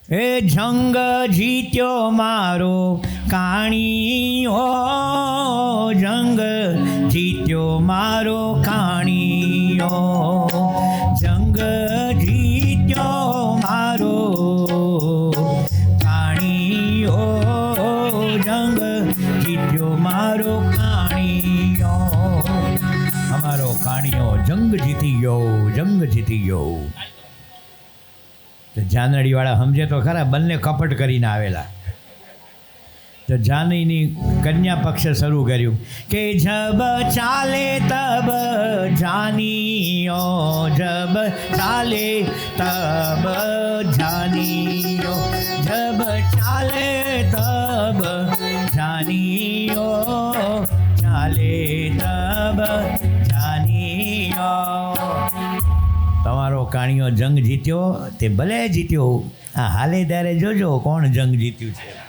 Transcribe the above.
એ જંગ જીત્યો મારો કાણીઓ, જંગ જીત્યો મારો કાણીઓ, જંગ જીત્યો મારો કાણીઓ, જંગ જીત્યો મારો કાણીઓ. અમારો કાણીઓ જંગ જીતી ગયો, જંગ જીતી ગયો. તો જાનડીવાળા સમજે તો ખરા, બંને કપટ કરીને આવેલા. તો જાનીની કન્યા પક્ષે શરૂ કર્યું કે જબ ચાલે તબ જાનીઓ, જબ ચાલે તબ જાનીઓ, જબ ચાલે તબ જાનીઓ, ચાલે તબ જાનીઓ. તમારો કાણીઓ જંગ જીત્યો તે ભલે જીત્યો, આ હાલે ત્યારે જોજો કોણ જંગ જીત્યું છે.